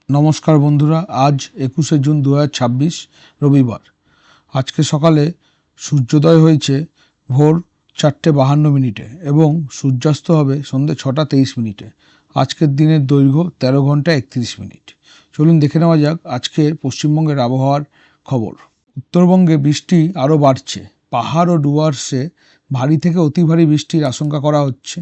নমস্কার বন্ধুরা, আজ 21শে জুন 2026 রবিবার। আজকে সকালে সূর্যোদয় হয়েছে ভোর 4:52 এবং সূর্যাস্ত হবে সন্ধ্যে 6:23। আজকের দিনের দৈর্ঘ্য 13 ঘন্টা 31 মিনিট। চলুন দেখে নেওয়া যাক আজকের পশ্চিমবঙ্গের আবহাওয়ার খবর। উত্তরবঙ্গে বৃষ্টি আরও বাড়ছে। পাহাড় ও ডুয়ার্সে ভারী থেকে অতি ভারী বৃষ্টির আশঙ্কা করা হচ্ছে।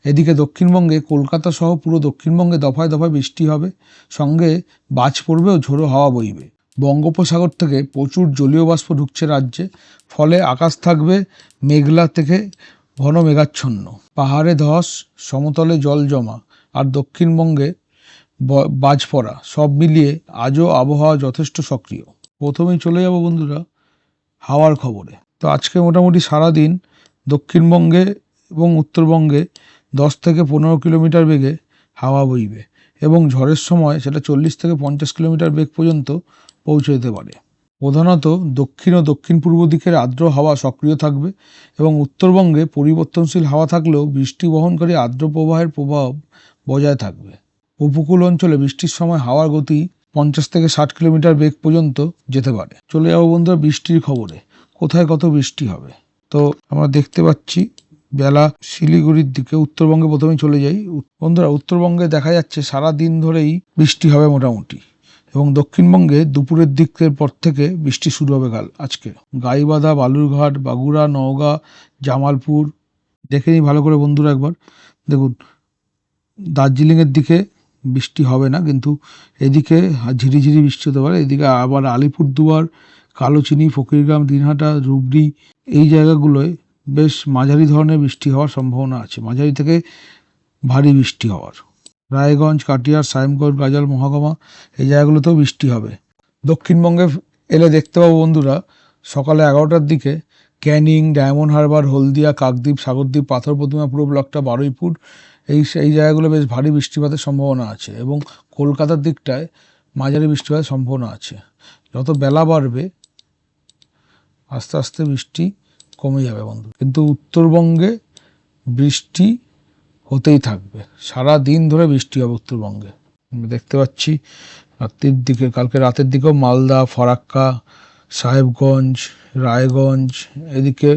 এদিকে দক্ষিণবঙ্গে কলকাতা সহ পুরো দক্ষিণবঙ্গে দফায় দফায় বৃষ্টি হবে, সঙ্গে বাজ পড়বে ও ঝোড়ো হাওয়া বইবে। বঙ্গোপসাগর থেকে প্রচুর জলীয় বাষ্প ঢুকছে রাজ্যে, ফলে আকাশ থাকবে মেঘলা থেকে ঘন মেঘাচ্ছন্ন। পাহাড়ে ধস, সমতলে জল জমা আর দক্ষিণবঙ্গে বাজ পড়া, সব মিলিয়ে আজও আবহাওয়া যথেষ্ট সক্রিয়। প্রথমেই চলে যাব বন্ধুরা হাওয়ার খবরে। তো আজকে মোটামুটি সারাদিন দক্ষিণবঙ্গে এবং উত্তরবঙ্গে 10 থেকে 15 কিলোমিটার বেগে হাওয়া বইবে এবং ঝড়ের সময় সেটা 40 থেকে 50 কিলোমিটার বেগ পর্যন্ত পৌঁছে যেতে পারে। প্রধানত দক্ষিণ ও দক্ষিণ পূর্ব দিকের আর্দ্র হাওয়া সক্রিয় থাকবে এবং উত্তরবঙ্গে পরিবর্তনশীল হাওয়া থাকলেও বৃষ্টি বহনকারী আর্দ্র প্রবাহের প্রভাব বজায় থাকবে। উপকূল অঞ্চলে বৃষ্টির সময় হাওয়ার গতি 50 থেকে 60 কিলোমিটার বেগ পর্যন্ত যেতে পারে। চলে যাবো বন্ধুরা বৃষ্টির খবরে, কোথায় কত বৃষ্টি হবে। তো আমরা দেখতে পাচ্ছি বেলা শিলিগুড়ির দিকে, উত্তরবঙ্গে প্রথমেই চলে যাই। বন্ধুরা উত্তরবঙ্গে দেখা যাচ্ছে সারা দিন ধরেই বৃষ্টি হবে মোটামুটি, এবং দক্ষিণবঙ্গে দুপুরের দিকের পর থেকে বৃষ্টি শুরু হবে আজকে। গাইবান্ধা, বালুরঘাট, বাঁকুড়া, নওগাঁ, জামালপুর দেখে নিই ভালো করে বন্ধুরা একবার দেখুন। দার্জিলিংয়ের দিকে বৃষ্টি হবে না, কিন্তু এদিকে ঝিরিঝিরি বৃষ্টি হতে পারে। এদিকে আবার আলিপুরদুয়ার, কালোচিনি, ফকিরগ্রাম, দিনহাটা, ধুবড়ি এই জায়গাগুলোয় বেশ মাঝারি ধরনের বৃষ্টি হওয়ার সম্ভাবনা আছে, মাঝারি থেকে ভারী বৃষ্টি হওয়ার। রায়গঞ্জ, কাটিয়ার, সাহেবগঞ্জ, গাজল, মহাগমা এই জায়গাগুলোতেও বৃষ্টি হবে। দক্ষিণবঙ্গে এলে দেখতে পাবো বন্ধুরা সকালে 11টার দিকে ক্যানিং, ডায়মন্ড হারবার, হলদিয়া, কাকদ্বীপ, সাগরদ্বীপ, পাথর প্রতিমা পুরো ব্লকটা, বারুইপুর এই জায়গাগুলো বেশ ভারী বৃষ্টিপাতের সম্ভাবনা আছে এবং কলকাতার দিকটায় মাঝারি বৃষ্টিপাতের সম্ভাবনা আছে। যত বেলা বাড়বে আস্তে আস্তে বৃষ্টি কমে যাবে বন্ধু, কিন্তু উত্তরবঙ্গে বৃষ্টি হতেই থাকবে, সারা দিন ধরে বৃষ্টি হবে উত্তরবঙ্গে। দেখতে পাচ্ছি রাত্রির দিকে, কালকে রাতের দিকেও মালদা, ফরাক্কা, সাহেবগঞ্জ, রায়গঞ্জ এদিকে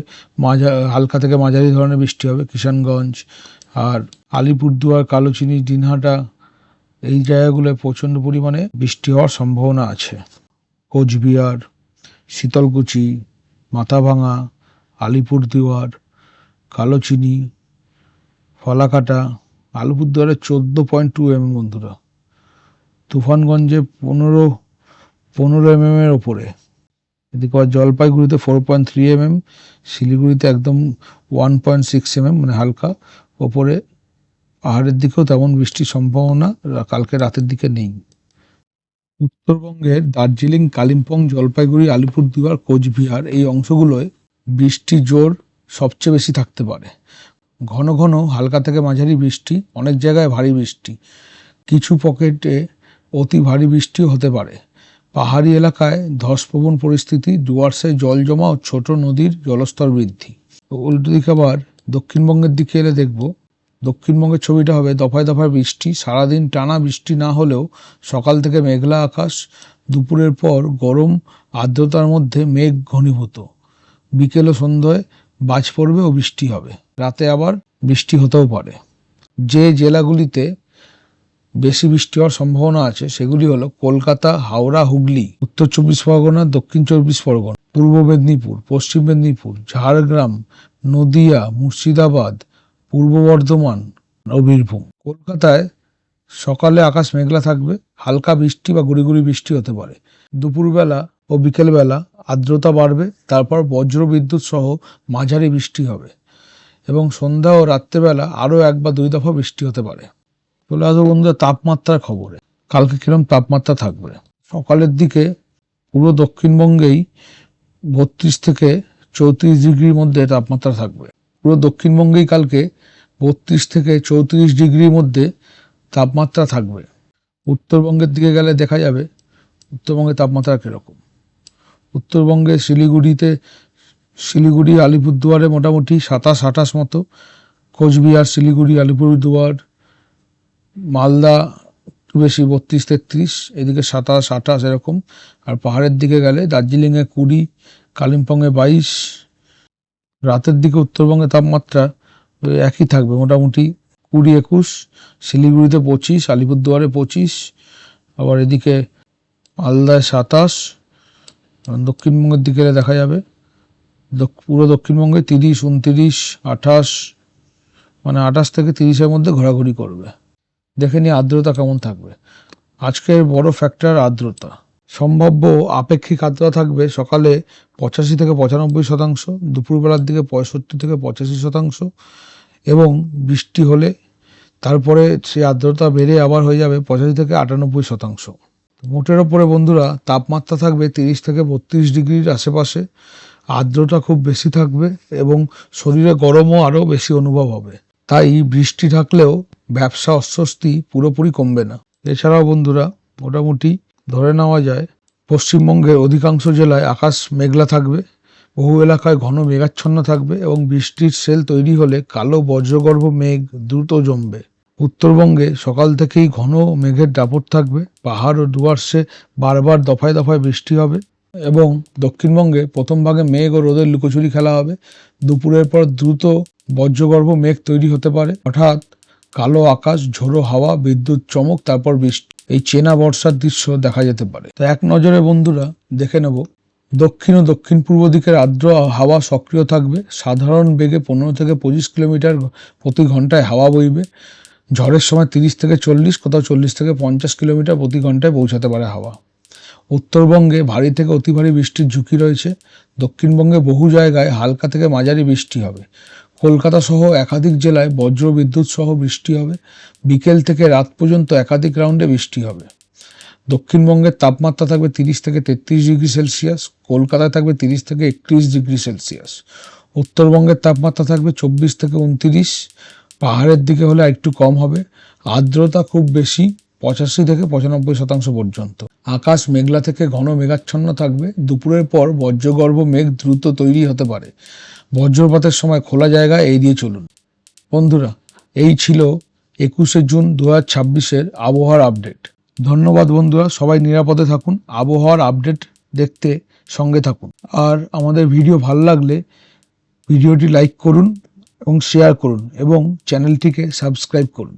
হালকা থেকে মাঝারি ধরনের বৃষ্টি হবে। কিষানগঞ্জ আর আলিপুরদুয়ার, কালোচিনি, দিনহাটা এই জায়গাগুলোয় প্রচণ্ড পরিমাণে বৃষ্টি হওয়ার সম্ভাবনা আছে। কোচবিহার, শীতলকুচি, মাথাভাঙা, আলিপুরদুয়ার, কালোচিনি, ফলাকাটা, আলিপুরদুয়ারে 14.2 mm বন্ধুরা, তুফানগঞ্জে 15 mm এর ওপরে, এদিকে জলপাইগুড়িতে 4.3 mm, শিলিগুড়িতে একদম 1.6 mm মানে হালকা ওপরে। পাহাড়ের দিকেও তেমন বৃষ্টির সম্ভাবনা কালকে রাতের দিকে নেই। উত্তরবঙ্গের দার্জিলিং, কালিম্পং, জলপাইগুড়ি, আলিপুরদুয়ার, কোচবিহার এই অংশগুলোয় বৃষ্টির জোর সবচেয়ে বেশি থাকতে পারে। ঘন ঘন হালকা থেকে মাঝারি বৃষ্টি, অনেক জায়গায় ভারী বৃষ্টি, কিছু পকেটে অতি ভারী বৃষ্টিও হতে পারে। পাহাড়ি এলাকায় ধসপ্রবণ পরিস্থিতি, ডুয়ার্সে জল জমা ও ছোট নদীর জলস্তর বৃদ্ধি। উল্টো দিকে আবার দক্ষিণবঙ্গের দিকে এলে দেখব দক্ষিণবঙ্গের ছবিটা হবে দফায় দফায় বৃষ্টি। সারাদিন টানা বৃষ্টি না হলেও সকাল থেকে মেঘলা আকাশ, দুপুরের পর গরম আর্দ্রতার মধ্যে মেঘ ঘনীভূত। বিকেল ও সন্ধ্যায় বাজ পড়বে ও বৃষ্টি হবে, রাতে আবার বৃষ্টি হতেও পারে। যে জেলাগুলিতে বেশি বৃষ্টি হওয়ার সম্ভাবনা আছে সেগুলি হলো কলকাতা, হাওড়া, হুগলি, উত্তর 24 পরগনা, দক্ষিণ 24 পরগনা, পূর্ব মেদিনীপুর, পশ্চিম মেদিনীপুর, ঝাড়গ্রাম, নদিয়া, মুর্শিদাবাদ, পূর্ব বর্ধমান ও বীরভূম। কলকাতায় সকালে আকাশ মেঘলা থাকবে, হালকা বৃষ্টি বা গুড়ি গুড়ি বৃষ্টি হতে পারে। দুপুরবেলা ও বিকেলবেলা আর্দ্রতা বাড়বে, তারপর বজ্র বিদ্যুৎ সহ মাঝারি বৃষ্টি হবে এবং সন্ধ্যা ও রাত্রেবেলা আরও 1 বা 2 দফা বৃষ্টি হতে পারে। চলে আসবো বন্ধুরা তাপমাত্রার খবরে। কালকে কিরকম তাপমাত্রা থাকবে। সকালের দিকে পুরো দক্ষিণবঙ্গেই 32 থেকে 34 ডিগ্রির মধ্যে তাপমাত্রা থাকবে। পুরো দক্ষিণবঙ্গেই কালকে 32 থেকে 34 ডিগ্রির মধ্যে তাপমাত্রা থাকবে। উত্তরবঙ্গের দিকে গেলে দেখা যাবে উত্তরবঙ্গের তাপমাত্রা কীরকম। উত্তরবঙ্গে শিলিগুড়ি, আলিপুরদুয়ারে মোটামুটি 27-28 মতো, কোচবিহার, শিলিগুড়ি, আলিপুরদুয়ার, মালদা, একটু বেশি 32-33, এদিকে 27-28 এরকম। আর পাহাড়ের দিকে গেলে দার্জিলিংয়ে 20, কালিম্পংয়ে 22। রাতের দিকে উত্তরবঙ্গে তাপমাত্রা একই থাকবে, মোটামুটি 20-21, শিলিগুড়িতে 25, আলিপুরদুয়ারে 25, আবার এদিকে মালদায় 27। দক্ষিণবঙ্গের দিকে দেখা যাবে পুরো দক্ষিণবঙ্গে 30, 29, 28, মানে 28 থেকে 30-এর মধ্যে ঘোরাঘুরি করবে। দেখে নিয়ে আর্দ্রতা কেমন থাকবে। আজকের বড় ফ্যাক্টর আর্দ্রতা। সম্ভাব্য আপেক্ষিক আর্দ্রতা থাকবে সকালে 85 থেকে 95%, দুপুরবেলার দিকে 65 থেকে 85%, এবং বৃষ্টি হলে তারপরে সেই আর্দ্রতা বেড়ে আবার হয়ে যাবে 85 থেকে 98%। মোটের ওপরে বন্ধুরা তাপমাত্রা থাকবে 30 থেকে 32 ডিগ্রির আশেপাশে, আর্দ্রতা খুব বেশি থাকবে এবং শরীরে গরমও আরও বেশি অনুভব হবে। তাই বৃষ্টি থাকলেও ব্যবসা অস্বস্তি পুরোপুরি কমবে না। এছাড়াও বন্ধুরা মোটামুটি ধরে নেওয়া যায় পশ্চিমবঙ্গের অধিকাংশ জেলায় আকাশ মেঘলা থাকবে, বহু এলাকায় ঘন মেঘাচ্ছন্ন থাকবে এবং বৃষ্টির সেল তৈরি হলে কালো বজ্রগর্ভ মেঘ দ্রুত জমবে। উত্তরবঙ্গে সকাল থেকেই ঘন মেঘের দাপট থাকবে, পাহাড় ও ডুয়ার্সে বারবার দফায় দফায় বৃষ্টি হবে এবং দক্ষিণবঙ্গে প্রথম ভাগে মেঘ ও রোদের লুকোচুরি খেলা হবে। দুপুরের পর দ্রুত বজ্রগর্ভ মেঘ তৈরি হতে পারে, হঠাৎ কালো আকাশ, ঝোড়ো হাওয়া, বিদ্যুৎ চমক, তারপর বৃষ্টি। এই চেনা বর্ষার দৃশ্য দেখা যেতে পারে। তো এক নজরে বন্ধুরা দেখে নেব দক্ষিণ ও দক্ষিণ পূর্ব দিকের আর্দ্র হাওয়া সক্রিয় থাকবে, সাধারণ বেগে 15 থেকে 25 কিলোমিটার প্রতি ঘন্টায় হাওয়া বইবে। ঝড়ের সময় 30 থেকে 40, কোথাও 40 থেকে 50 কিলোমিটার প্রতি ঘন্টায় পৌঁছাতে পারে হাওয়া। উত্তরবঙ্গে ভারী থেকে অতি ভারী বৃষ্টির ঝুঁকি রয়েছে। দক্ষিণবঙ্গে বহু জায়গায় হালকা থেকে মাঝারি বৃষ্টি হবে। কলকাতা সহ একাধিক জেলায় বজ্র বিদ্যুৎ সহ বৃষ্টি হবে। বিকেল থেকে রাত পর্যন্ত একাধিক রাউন্ডে বৃষ্টি হবে। দক্ষিণবঙ্গের তাপমাত্রা থাকবে 30 থেকে 33 ডিগ্রি সেলসিয়াস, কলকাতায় থাকবে 30 থেকে 31 ডিগ্রি সেলসিয়াস। উত্তরবঙ্গের তাপমাত্রা থাকবে 24 থেকে 29, পাহাড়ের দিকে হলে একটু কম হবে। আর্দ্রতা খুব বেশি 85 থেকে 95% পর্যন্ত। আকাশ মেঘলা থেকে ঘন মেঘাচ্ছন্ন থাকবে। দুপুরের পর বজ্রগর্ভ মেঘ দ্রুত তৈরি হতে পারে। বজ্রপাতের সময় খোলা জায়গায় এড়িয়ে চলুন। বন্ধুরা, এই ছিল 21শে জুন 2026-এর আবহাওয়ার আপডেট। ধন্যবাদ বন্ধুরা, সবাই নিরাপদে থাকুন। আবহাওয়ার আপডেট দেখতে সঙ্গে থাকুন। আর আমাদের ভিডিও ভালো লাগলে ভিডিওটি লাইক করুন এবং শেয়ার করুন এবং চ্যানেলটিকে সাবস্ক্রাইব করুন।